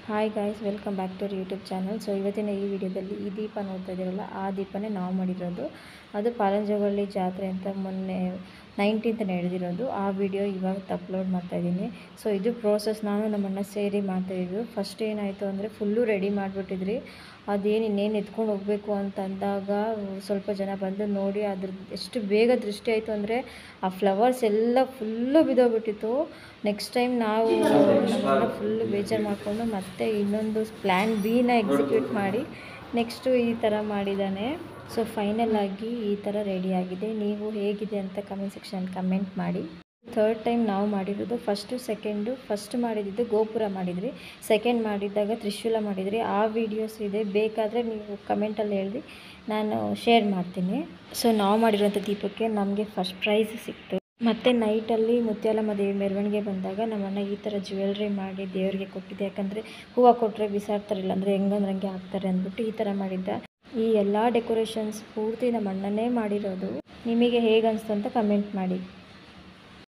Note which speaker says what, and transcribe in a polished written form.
Speaker 1: Hi guys, welcome back to YouTube channel. So ಇವತ್ತಿನ ಈ ವಿಡಿಯೋದಲ್ಲಿ ಈ ದೀಪ ನೋಡ್ತಾ ಇದ್ದೀರಲ್ಲ, ಆ ದೀಪನೇ ನಾವು ಮಾಡಿರೋದು. ಅದು ಪಾಲಂಜೋಗಳ್ಳಿ ಜಾತ್ರೆ ಅಂತ ಮೊನ್ನೆ 19th ನಡೆದಿರೋದು. ಆ ವಿಡಿಯೋ ಇವಾಗ ಅಪ್ಲೋಡ್ ಮಾಡ್ತಾಯಿದ್ದೀನಿ. ಸೊ ಇದು ಪ್ರೋಸೆಸ್ ನಾನು ನಮ್ಮಣ್ಣ ಸೇರಿ ಮಾಡ್ತಾಯಿದ್ದು. ಫಸ್ಟ್ ಏನಾಯಿತು ಅಂದರೆ ಫುಲ್ಲು ರೆಡಿ ಮಾಡಿಬಿಟ್ಟಿದ್ರಿ. ಇನ್ನೇನು ಎತ್ಕೊಂಡು ಹೋಗಬೇಕು ಅಂತ ಅಂದಾಗ ಸ್ವಲ್ಪ ಜನ ಬಂದು ನೋಡಿ ಅದ್ರದ್ದು ಎಷ್ಟು ಬೇಗ ದೃಷ್ಟಿ ಆಯಿತು ಅಂದರೆ ಆ ಫ್ಲವರ್ಸ್ ಎಲ್ಲ ಫುಲ್ಲು ಬಿದ್ದೋಗ್ಬಿಟ್ಟಿತ್ತು. ನೆಕ್ಸ್ಟ್ ಟೈಮ್ ನಾವು ನಮ್ಮನ್ನ ಫುಲ್ಲು ಬೇಜಾರು ಮಾಡಿಕೊಂಡು ಮತ್ತೆ ಇನ್ನೊಂದು ಪ್ಲ್ಯಾನ್ ಬಿನ ಎಕ್ಸಿಕ್ಯೂಟ್ ಮಾಡಿ ನೆಕ್ಸ್ಟು ಈ ಥರ ಮಾಡಿದ್ದಾನೆ. ಸೊ ಫೈನಲ್ ಆಗಿ ಈ ಥರ ರೆಡಿಯಾಗಿದೆ. ನೀವು ಹೇಗಿದೆ ಅಂತ ಕಮೆಂಟ್ ಸೆಕ್ಷನ್ ಕಮೆಂಟ್ ಮಾಡಿ. ಥರ್ಡ್ ಟೈಮ್ ನಾವು ಮಾಡಿರೋದು. ಫಸ್ಟ್ ಮಾಡಿದ್ದು ಗೋಪುರ ಮಾಡಿದ್ರಿ, ಸೆಕೆಂಡ್ ಮಾಡಿದ್ದಾಗ ತ್ರಿಶೂಲ ಮಾಡಿದ್ರಿ. ಆ ವಿಡಿಯೋಸ್ ಇದೆ, ಬೇಕಾದರೆ ನೀವು ಕಮೆಂಟಲ್ಲಿ ಹೇಳಿ ನಾನು ಶೇರ್ ಮಾಡ್ತೀನಿ. ಸೊ ನಾವು ಮಾಡಿರೋಂಥ ದೀಪಕ್ಕೆ ನಮಗೆ ಫಸ್ಟ್ ಪ್ರೈಸ್ ಸಿಕ್ತು. ಮತ್ತು ನೈಟಲ್ಲಿ ಮುತ್ಯಾಲಮ್ಮ ದೇವಿ ಮೆರವಣಿಗೆ ಬಂದಾಗ ನಮ್ಮಣ್ಣ ಈ ಥರ ಜ್ಯುವೆಲ್ರಿ ಮಾಡಿ ದೇವರಿಗೆ ಕೊಟ್ಟಿದ್ದೆ. ಯಾಕಂದರೆ ಹೂವು ಕೊಟ್ಟರೆ ಬಿಸಾಡ್ತಾರಿಲ್ಲ, ಅಂದರೆ ಹೆಂಗಂದ್ರಂಗೆ ಹಾಕ್ತಾರೆ ಅಂದ್ಬಿಟ್ಟು ಈ ಥರ ಮಾಡಿದ್ದ. ಈ ಎಲ್ಲ ಡೆಕೋರೇಷನ್ಸ್ ಪೂರ್ತಿ ನಮ್ಮ ಅಣ್ಣನೇ ಮಾಡಿರೋದು. ನಿಮಗೆ ಹೇಗೆ ಅನಿಸ್ತು ಅಂತ ಕಮೆಂಟ್ ಮಾಡಿ.